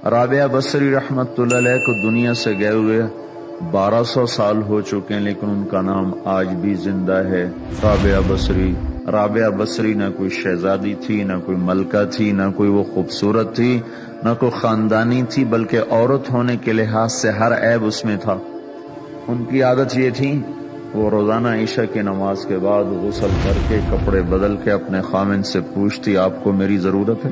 رابعہ بصری رحمت اللہ علیہ کو دنیا سے گئے ہوئے 1200 سال ہو چکے ہیں، لیکن ان کا نام آج بھی زندہ ہے، رابعہ بصری۔ رابعہ بصری نہ کوئی شہزادی تھی، نہ کوئی ملکہ تھی، نہ کوئی وہ خوبصورت تھی، نہ کوئی خاندانی تھی، بلکہ عورت ہونے کے لحاظ سے ہر عیب اس میں تھا۔ ان کی عادت یہ تھی، وہ روزانہ عشاء کی نماز کے بعد غسل کر کے کپڑے بدل کے اپنے خامن سے پوچھتی آپ کو میری ضرورت ہے؟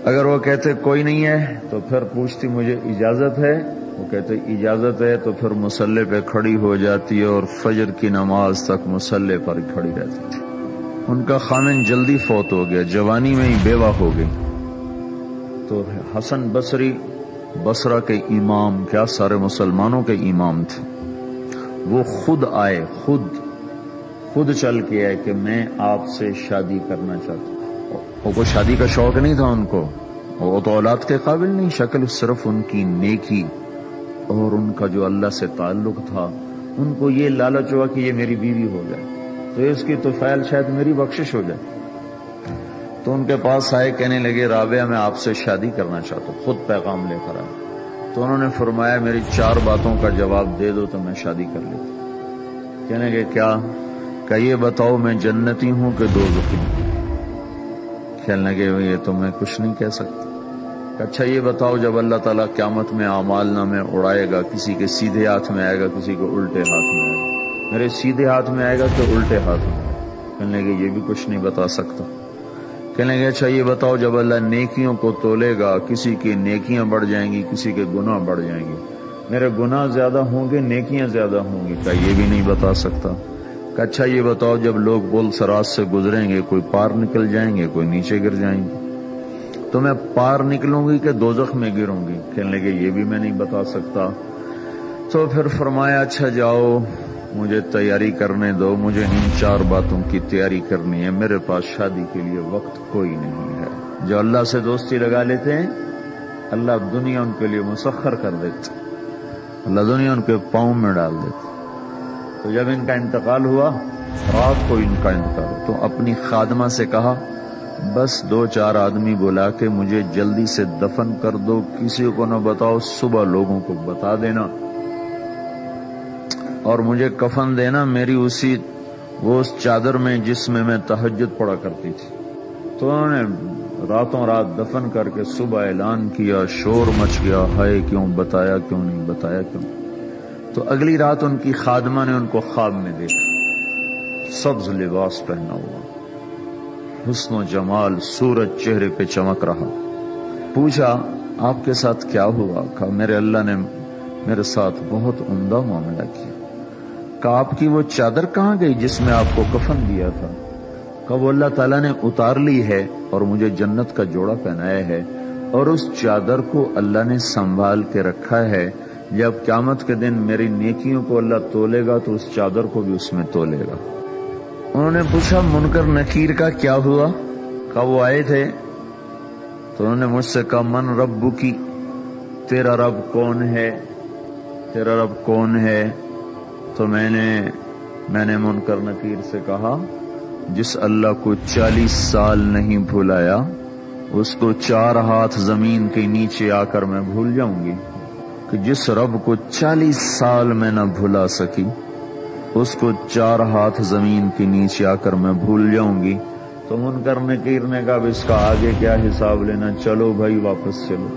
اگر وہ کہتے کوئی نہیں ہے تو پھر پوچھتی مجھے اجازت ہے؟ وہ کہتے اجازت ہے تو پھر مصلے پہ کھڑی ہو جاتی ہے اور فجر کی نماز تک مصلے پر کھڑی رہتی تھی۔ ان کا خامن جلدی فوت ہو گیا، جوانی میں ہی بیوہ ہو گئی۔ تو حسن بصری بصرہ کے امام، کیا سارے مسلمانوں کے امام تھے، وہ خود آئے، خود چل کے آئے کہ میں آپ سے شادی کرنا چاہتا ہوں۔ وہ کوئی شادی کا شوق نہیں تھا ان کو، وہ تو اولاد کے قابل نہیں، شکل صرف ان کی نیکی اور ان کا جو اللہ سے تعلق تھا، ان کو یہ لالچ ہوا کہ یہ میری بیوی ہو جائے تو اس کی طفیل شاید میری بخشش ہو جائے۔ تو ان کے پاس آئے، کہنے لگے رابعہ میں آپ سے شادی کرنا چاہتا ہوں، خود پیغام لے کر آئے۔ تو انہوں نے فرمایا میری 4 باتوں کا جواب دے دو تو میں شادی کر لیتا۔ کہنے لگے کیا؟ کہ یہ بتاؤ میں جنتی ہوں کہ دوزخی ہوں؟ کہنے لگے یہ تو میں کچھ نہیں کہہ سکتا۔ اچھا یہ بتاؤ جب اللہ تعالیٰ قیامت میں اعمال نامے اڑائے گا، کسی کے سیدھے ہاتھ میں آئے گا، کسی کو الٹے ہاتھ میں آئے گا، میرے سیدھے ہاتھ میں آئے گا کہ الٹے ہاتھ میں؟ کہنے لگے یہ بھی کچھ نہیں بتا سکتا۔ کہنے لگے اچھا یہ بتاؤ جب اللہ نیکیوں کو تولے گا، کسی کی نیکیاں بڑھ جائیں گی، کسی کے گناہ بڑھ جائیں گے، میرے گناہ زیادہ ہوں گے نیکیاں زیادہ ہوں گی؟ کہ یہ بھی نہیں بتا سکتا۔ کہ اچھا یہ بتاؤ جب لوگ پل صراط سے گزریں گے، کوئی پار نکل جائیں گے، کوئی نیچے گر جائیں گے، تو میں پار نکلوں گی کہ دوزخ میں گروں گی؟ کہنے لگے یہ بھی میں نہیں بتا سکتا۔ تو پھر فرمایا اچھا جاؤ مجھے تیاری کرنے دو، مجھے ان 4 باتوں کی تیاری کرنی ہے، میرے پاس شادی کے لیے وقت کوئی نہیں ہے۔ جو اللہ سے دوستی لگا لیتے ہیں اللہ دنیا ان کے لیے مسخر کر دیتے، اللہ دنیا ان کے پاؤں میں ڈال دیتے۔ تو جب ان کا انتقال ہوا، رات کو ان کا انتقال ہوا، تو اپنی خادمہ سے کہا بس 2-4 آدمی بلا کے مجھے جلدی سے دفن کر دو، کسی کو نہ بتاؤ، صبح لوگوں کو بتا دینا اور مجھے کفن دینا میری اس چادر میں جس میں میں تہجد پڑھا کرتی تھی۔ تو انہوں نے راتوں رات دفن کر کے صبح اعلان کیا، شور مچ گیا، ہائے کیوں بتایا، کیوں نہیں بتایا، کیوں؟ تو اگلی رات ان کی خادمہ نے ان کو خواب میں دیکھا، سبز لباس پہنا ہوا، حسن و جمال، سورج چہرے پہ چمک رہا۔ پوچھا آپ کے ساتھ کیا ہوا؟ کہا میرے اللہ نے میرے ساتھ بہت عمدہ معاملہ کیا۔ کہا آپ کی وہ چادر کہاں گئی جس میں آپ کو کفن دیا تھا؟ کہا وہ اللہ تعالیٰ نے اتار لی ہے اور مجھے جنت کا جوڑا پہنایا ہے، اور اس چادر کو اللہ نے سنبھال کے رکھا ہے، جب قیامت کے دن میری نیکیوں کو اللہ تولے گا تو اس چادر کو بھی اس میں تولے گا۔ انہوں نے پوچھا منکر نکیر کا کیا ہوا؟ کہا وہ آئے تھے تو انہوں نے مجھ سے کہا من ربکی، تیرا رب کون ہے، تیرا رب کون ہے؟ تو میں نے منکر نکیر سے کہا جس اللہ کو 40 سال نہیں بھلایا اس کو 4 ہاتھ زمین کے نیچے آ کر میں بھول جاؤں گی؟ کہ جس رب کو 40 سال میں نہ بھلا سکی اس کو 4 ہاتھ زمین کے نیچے آ کر میں بھول جاؤں گی؟ تو منکر نکیر نے کہا اس کا آگے کیا حساب لینا، چلو بھائی واپس چلو۔